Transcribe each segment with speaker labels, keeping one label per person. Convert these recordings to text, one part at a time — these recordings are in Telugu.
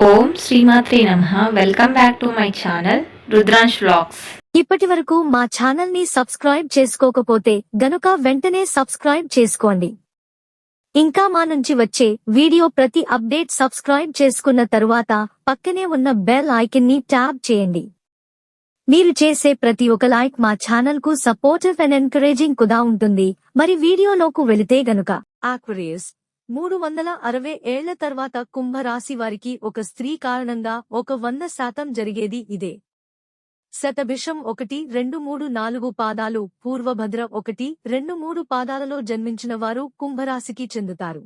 Speaker 1: ఓం శ్రీమాత్రే నమః. Welcome back to my channel Rudransh vlogs.
Speaker 2: ఇప్పటి వరకు మా ఛానల్ ని సబ్స్క్రైబ్ చేసుకోకపోతే గనుక వెంటనే సబ్స్క్రైబ్ చేసుకోండి. ఇంకా మా నుంచి వచ్చే వీడియో ప్రతి అప్డేట్ సబ్స్క్రైబ్ చేసుకున్న తరువాత పక్కనే ఉన్న బెల్ ఐకాన్ ని ట్యాప్ చేయండి. మీరు చేసే ప్రతి ఒక్క లైక్ మా ఛానల్ కు సపోర్టివ్ అండ్ ఎంకరేజింగ్ కూడా ఉంటుంది. మరి వీడియోలోకి వెళితే గనుక ఆక్వేరియస్ 360 ఏళ్ల తర్వాత కుంభరాశి వారికి ఒక స్త్రీ కారణంగా 100% జరిగేది ఇదే. శతభిషం 1, 2, 3, 4 పాదాలు, పూర్వభద్ర 1, 2, 3 పాదాలలో జన్మించిన వారు కుంభరాశికి చెందుతారు.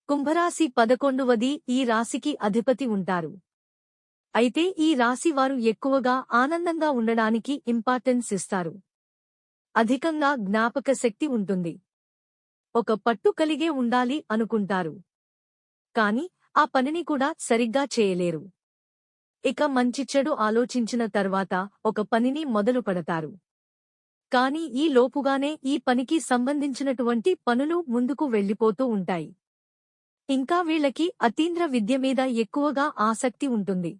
Speaker 2: కుంభరాశి 11వది ఈ రాశికి అధిపతి ఉంటారు. అయితే ఈ రాశి వారు ఎక్కువగా ఆనందంగా ఉండడానికి ఇంపార్టెన్స్ ఇస్తారు. అధికంగా జ్ఞాపక శక్తి ఉంటుంది. ఒక పట్టు కలిగే ఉండాలి అనుకుంటారు. కాని ఆ పనిని కూడా సరిగ్గా చేయలేరు. ఇక మంచి చెడు ఆలోచించిన తర్వాత ఒక పనిని మొదలు పెడతారు. కాని ఈ లోపుగానే ఈ పనికి సంబంధించినటువంటి పనులు ముందుకు వెళ్లిపోతూ ఉంటాయి. ఇంకా వీళ్లకి అతీంద్ర విద్య మీద ఎక్కువగా ఆసక్తి ఉంటుంది.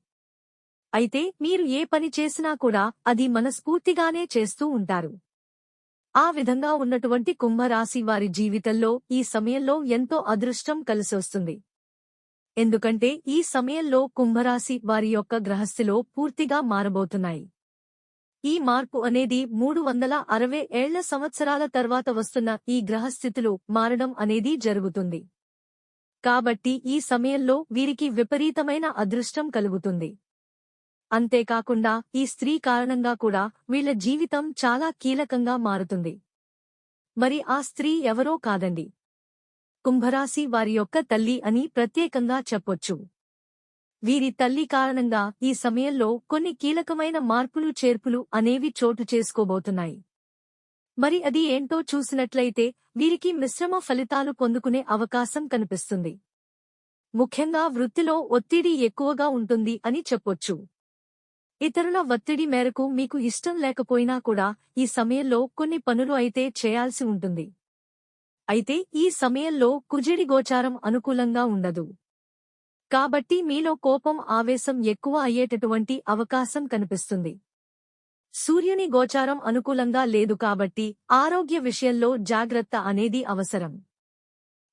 Speaker 2: అయితే మీరు ఏ పని చేసినా కూడా అది మనస్ఫూర్తిగానే చేస్తూ ఉంటారు. ఆ విధంగా ఉన్నటువంటి కుంభరాశి వారి జీవితంలో ఈ సమయంలో ఎంతో అదృష్టం కలిసొస్తుంది. ఎందుకంటే ఈ సమయంలో కుంభరాశి వారి యొక్క గ్రహస్థితిలో పూర్తిగా మారబోతున్నాయి. ఈ మార్పు అనేది 360 ఏళ్ల సంవత్సరాల తర్వాత వస్తున్న ఈ గ్రహస్థితులు మారడం అనేది జరుగుతుంది. కాబట్టి ఈ సమయంలో వీరికి విపరీతమైన అదృష్టం కలుగుతుంది. అంతేకాకుండా ఈ స్త్రీ కారణంగా కూడా వీళ్ల జీవితం చాలా కీలకంగా మారుతుంది. మరి ఆ స్త్రీ ఎవరో కాదండి, కుంభరాశి వారి యొక్క తల్లి అని ప్రత్యేకంగా చెప్పొచ్చు. వీరి తల్లి కారణంగా ఈ సమయంలో కొన్ని కీలకమైన మార్పులు చేర్పులు అనేవి చోటు చేసుకోబోతున్నాయి. మరి అది ఏంటో చూసినట్లయితే వీరికి మిశ్రమ ఫలితాలు పొందుకునే అవకాశం కనిపిస్తుంది. ముఖ్యంగా వృత్తిలో ఒత్తిడి ఎక్కువగా ఉంటుంది అని చెప్పొచ్చు. ఇతరుల ఒత్తిడి మేరకు మీకు ఇష్టం లేకపోయినా కూడా ఈ సమయంలో కొన్ని పనులు అయితే చేయాల్సి ఉంటుంది. అయితే ఈ సమయంలో కుజుడి గోచారం అనుకూలంగా ఉండదు. కాబట్టి మీలో కోపం ఆవేశం ఎక్కువ అయ్యేటటువంటి అవకాశం కనిపిస్తుంది. సూర్యుని గోచారం అనుకూలంగా లేదు కాబట్టి ఆరోగ్య విషయంలో జాగ్రత్త అనేది అవసరం.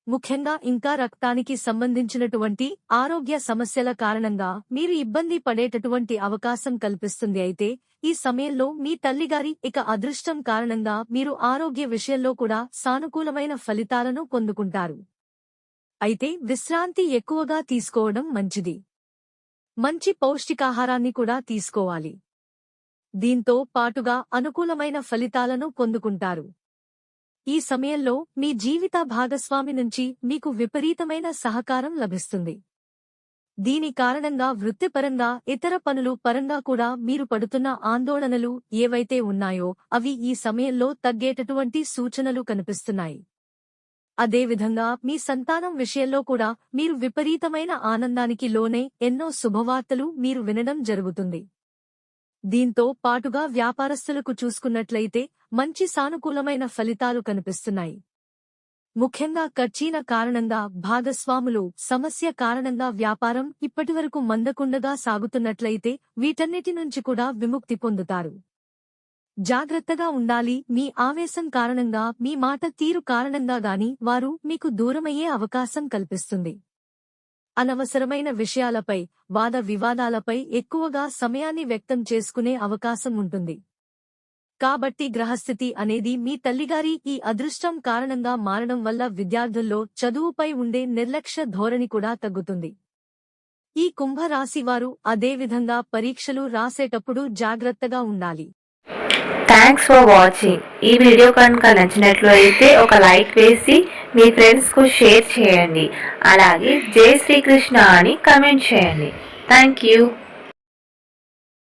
Speaker 2: ముఖ్యంగా ఇంకా రక్తానికి సంబంధించినటువంటి ఆరోగ్య సమస్యల కారణంగా మీరు ఇబ్బంది పడేటటువంటి అవకాశం కల్పిస్తుంది. అయితే ఈ సమయంలో మీ తల్లిగారి అదృష్టం కారణంగా మీరు ఆరోగ్య విషయంలో కూడా సానుకూలమైన ఫలితాలను పొందుకుంటారు. అయితే విశ్రాంతి ఎక్కువగా తీసుకోవడం మంచిది. మంచి పౌష్టికాహారాన్ని కూడా తీసుకోవాలి. దీంతో పాటుగా అనుకూలమైన ఫలితాలను పొందుకుంటారు. ఈ సమయంలో మీ జీవిత భాగస్వామి నుంచి మీకు విపరీతమైన సహకారం లభిస్తుంది. దీని కారణంగా వృత్తిపరంగా ఇతర పనులు పరంగా కూడా మీరు పడుతున్న ఆందోళనలు ఏవైతే ఉన్నాయో అవి ఈ సమయంలో తగ్గేటటువంటి సూచనలు కనిపిస్తున్నాయి. అదేవిధంగా మీ సంతానం విషయంలో కూడా మీరు విపరీతమైన ఆనందానికి లోనై ఎన్నో శుభవార్తలు మీరు వినడం జరుగుతుంది. దీంతో పాటుగా వ్యాపారస్తులకు చూసుకున్నట్లయితే మంచి సానుకూలమైన ఫలితాలు కనిపిస్తున్నాయి. ముఖ్యంగా ఖర్చీల కారణంగా భాగస్వాములు సమస్య కారణంగా వ్యాపారం ఇప్పటివరకు మందకుండగా సాగుతున్నట్లయితే వీటన్నిటి నుంచి కూడా విముక్తి పొందుతారు. జాగ్రత్తగా ఉండాలి. మీ ఆవేశం కారణంగా మీ మాట తీరు కారణంగా గాని వారు మీకు దూరమయ్యే అవకాశం కల్పిస్తుంది. అనవసరమైన విషయాలపై వాద వివాదాలపై ఎక్కువగా సమయాన్ని వ్యక్తం చేసుకునే అవకాశం ఉంటుంది. కాబట్టి గ్రహస్థితి అనేది మీ తల్లిగారి ఈ అదృష్టం కారణంగా మారడం వల్ల విద్యార్థుల్లో చదువుపై ఉండే నిర్లక్ష్య ధోరణి కూడా తగ్గుతుంది. ఈ కుంభరాశివారు అదేవిధంగా పరీక్షలు రాసేటప్పుడు జాగ్రత్తగా ఉండాలి.
Speaker 1: Thanks for watching. ఈ వీడియో కనుక నచ్చినట్లయితే ఒక లైక్ వేసి మీ ఫ్రెండ్స్కు షేర్ చేయండి. అలాగే జై శ్రీకృష్ణ అని కమెంట్ చేయండి. Thank you.